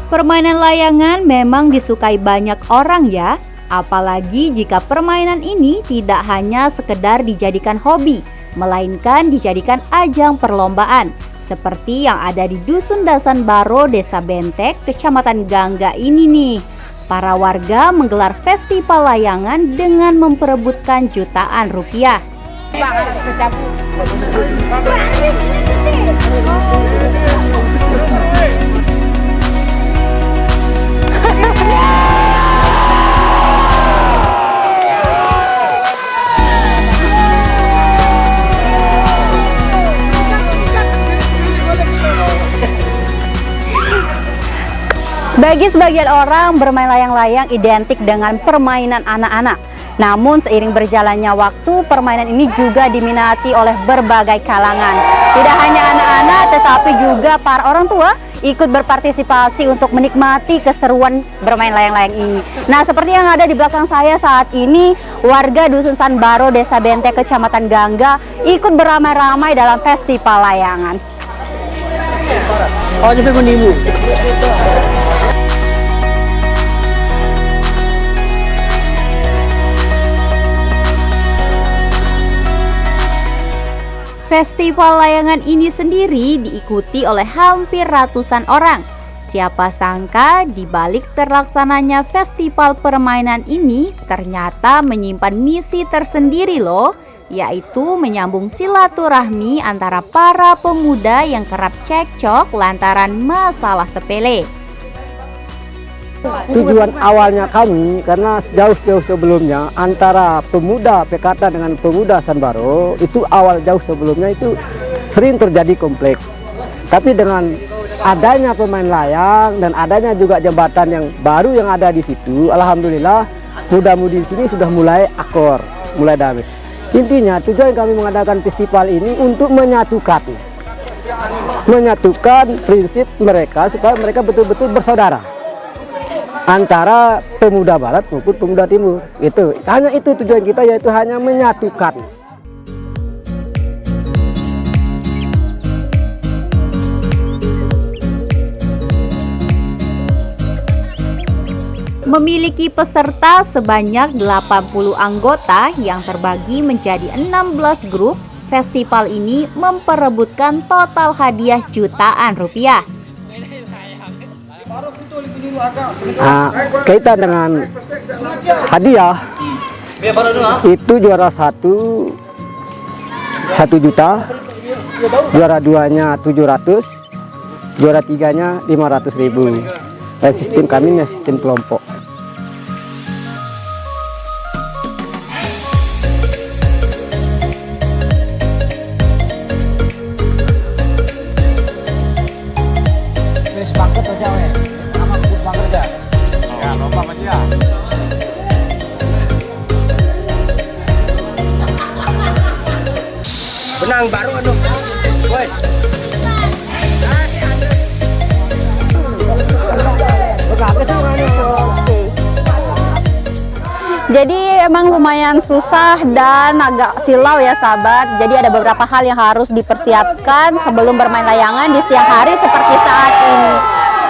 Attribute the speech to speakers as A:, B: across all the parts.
A: Permainan layangan memang disukai banyak orang ya, apalagi jika permainan ini tidak hanya sekedar dijadikan hobi, melainkan dijadikan ajang perlombaan, seperti yang ada di Dusun Dasan Baro, Desa Bentek, Kecamatan Gangga ini nih. Para warga menggelar festival layangan dengan memperebutkan jutaan rupiah. Bagi sebagian orang, bermain layang-layang identik dengan permainan anak-anak. Namun seiring berjalannya waktu, permainan ini juga diminati oleh berbagai kalangan. Tidak hanya anak-anak, tetapi juga para orang tua ikut berpartisipasi untuk menikmati keseruan bermain layang-layang ini. Nah, seperti yang ada di belakang saya saat ini, warga Dusun Sanbaro, Desa Bentek, Kecamatan Gangga ikut beramai-ramai dalam festival layangan.
B: Oh, jadi menimu.
A: Festival layangan ini sendiri diikuti oleh hampir ratusan orang. Siapa sangka di balik terlaksananya festival permainan ini ternyata menyimpan misi tersendiri loh, yaitu menyambung silaturahmi antara para pemuda yang kerap cekcok lantaran masalah sepele.
B: Tujuan awalnya kami, karena jauh-jauh sebelumnya antara pemuda PKT dengan pemuda Sanbaro, itu jauh sebelumnya itu sering terjadi konflik. Tapi dengan adanya pemain layang dan adanya juga jembatan yang baru yang ada di situ, alhamdulillah muda-mudi di sini sudah mulai akor, mulai damai. Intinya tujuan kami mengadakan festival ini untuk menyatukan prinsip mereka supaya mereka betul-betul bersaudara antara pemuda barat maupun pemuda timur. Hanya itu tujuan kita, yaitu hanya menyatukan.
A: Memiliki peserta sebanyak 80 anggota yang terbagi menjadi 16 grup, festival ini memperebutkan total hadiah jutaan rupiah.
B: Nah, kaitan dengan hadiah itu juara 1 juta, juara 2-nya 700, juara 3-nya 500.000. Dan sistem kami sistem kelompok.
C: Benang baru aduh. Woi.
A: Jadi emang lumayan susah dan agak silau ya sahabat. Jadi ada beberapa hal yang harus dipersiapkan sebelum bermain layangan di siang hari seperti saat ini.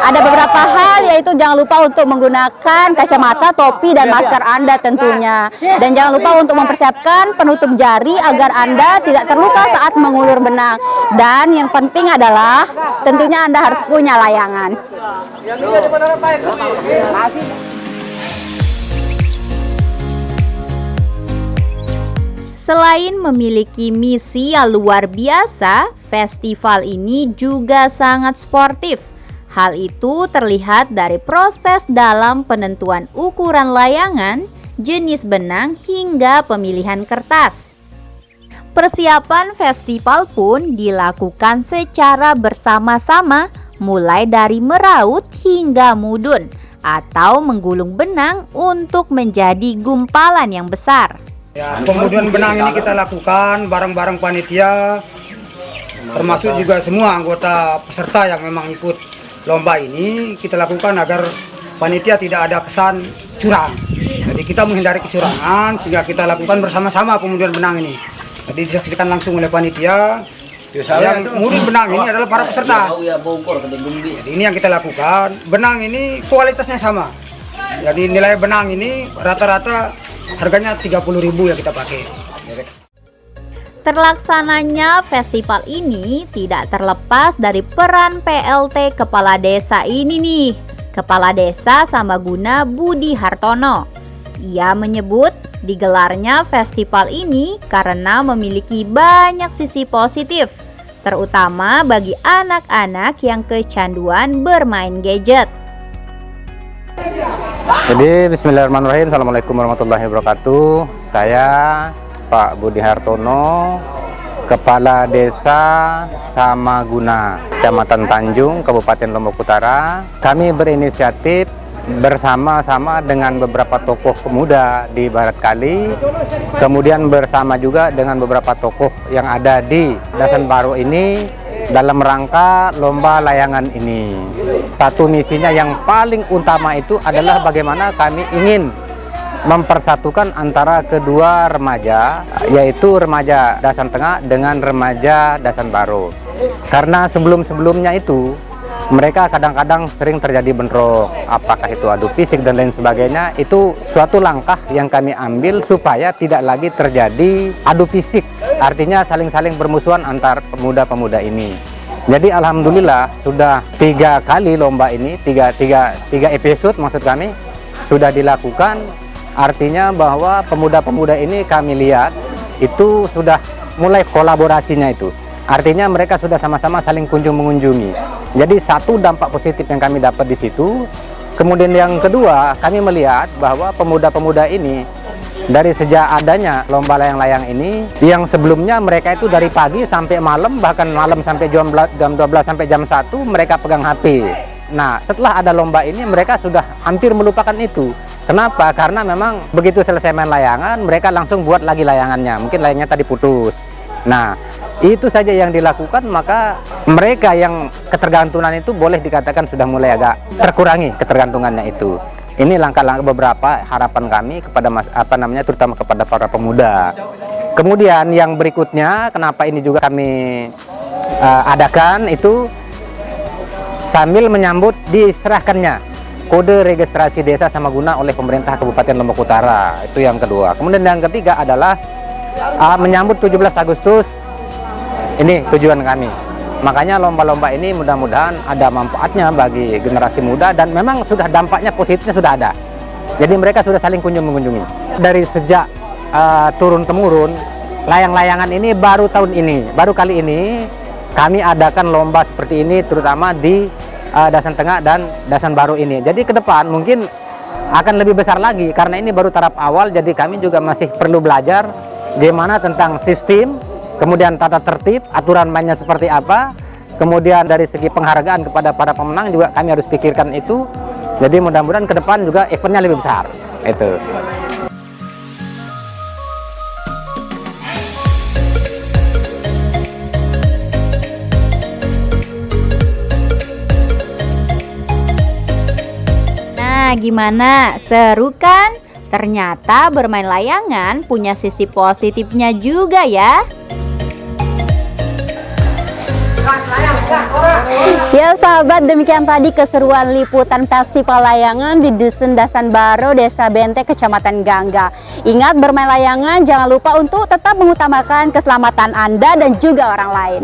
A: Ada beberapa hal, yaitu jangan lupa untuk menggunakan kacamata, topi, dan masker Anda tentunya. Dan jangan lupa untuk mempersiapkan penutup jari agar Anda tidak terluka saat mengulur benang. Dan yang penting adalah tentunya Anda harus punya layangan. Selain memiliki misi yang luar biasa, festival ini juga sangat sportif. Hal itu terlihat dari proses dalam penentuan ukuran layangan, jenis benang, hingga pemilihan kertas. Persiapan festival pun dilakukan secara bersama-sama, mulai dari meraut hingga mudun, atau menggulung benang untuk menjadi gumpalan yang besar.
C: Ya, pemuduan benang ini kita lakukan bareng-bareng panitia, termasuk juga semua anggota peserta yang memang ikut lomba ini. Kita lakukan agar panitia tidak ada kesan curang. Jadi kita menghindari kecurangan, sehingga kita lakukan bersama-sama pemuduan benang ini. Jadi disaksikan langsung oleh panitia, Yang murid benang ini adalah para peserta. Jadi ini yang kita lakukan. Benang ini kualitasnya sama. Jadi nilai benang ini rata-rata harganya 30.000 yang kita pakai.
A: Terlaksananya festival ini tidak terlepas dari peran PLT Kepala Desa ini nih, Kepala Desa Sambaguna Budi Hartono. Ia menyebut digelarnya festival ini karena memiliki banyak sisi positif, terutama bagi anak-anak yang kecanduan bermain gadget.
D: Jadi bismillahirrahmanirrahim. Assalamualaikum warahmatullahi wabarakatuh. Saya Pak Budi Hartono, Kepala Desa Sambaguna, Kecamatan Tanjung, Kabupaten Lombok Utara. Kami berinisiatif bersama-sama dengan beberapa tokoh pemuda di Barat Kali, kemudian bersama juga dengan beberapa tokoh yang ada di Dasan Baru ini dalam rangka lomba layangan ini. Satu misinya yang paling utama itu adalah bagaimana kami ingin mempersatukan antara kedua remaja, yaitu remaja Dasan Tengah dengan remaja Dasan Baru. Karena sebelum-sebelumnya itu mereka kadang-kadang sering terjadi bentrok, apakah itu adu fisik dan lain sebagainya. Itu suatu langkah yang kami ambil supaya tidak lagi terjadi adu fisik, artinya saling-saling bermusuhan antar pemuda-pemuda ini. Jadi alhamdulillah sudah 3 kali lomba ini, tiga episode maksud kami sudah dilakukan. Artinya bahwa pemuda-pemuda ini kami lihat itu sudah mulai kolaborasinya itu. Artinya mereka sudah sama-sama saling mengunjungi. Jadi satu dampak positif yang kami dapat di situ. Kemudian yang kedua, kami melihat bahwa pemuda-pemuda ini dari sejak adanya lomba layang-layang ini, yang sebelumnya mereka itu dari pagi sampai malam, bahkan malam sampai jam 12 sampai jam 1 mereka pegang HP. Nah, setelah ada lomba ini mereka sudah hampir melupakan itu. Kenapa? Karena memang begitu selesai main layangan, mereka langsung buat lagi layangannya. Mungkin layangnya tadi putus. Nah, itu saja yang dilakukan, maka mereka yang ketergantungan itu boleh dikatakan sudah mulai agak terkurangi ketergantungannya itu. Ini langkah-langkah beberapa harapan kami kepada terutama kepada para pemuda. Kemudian yang berikutnya, kenapa ini juga kami adakan itu sambil menyambut diserahkannya kode registrasi desa Sambaguna oleh pemerintah Kabupaten Lombok Utara. Itu yang kedua. Kemudian yang ketiga adalah menyambut 17 Agustus. Ini tujuan kami. Makanya lomba-lomba ini mudah-mudahan ada manfaatnya bagi generasi muda, dan memang sudah dampaknya positifnya sudah ada. Jadi mereka sudah saling mengunjungi. Dari sejak turun-temurun, layang-layangan ini baru tahun ini, baru kali ini kami adakan lomba seperti ini, terutama di Dasan Tengah dan Dasan Baru ini. Jadi ke depan mungkin akan lebih besar lagi, karena ini baru tahap awal. Jadi kami juga masih perlu belajar gimana tentang sistem, kemudian tata tertib, aturan mainnya seperti apa, kemudian dari segi penghargaan kepada para pemenang juga kami harus pikirkan itu. Jadi mudah-mudahan ke depan juga eventnya lebih besar. Itu.
A: Nah, gimana? Seru kan? Ternyata bermain layangan punya sisi positifnya juga ya.
E: Ya sahabat, demikian tadi keseruan liputan festival layangan di Dusun Dasan Baru, Desa Bente, Kecamatan Gangga. Ingat, bermain layangan jangan lupa untuk tetap mengutamakan keselamatan Anda dan juga orang lain.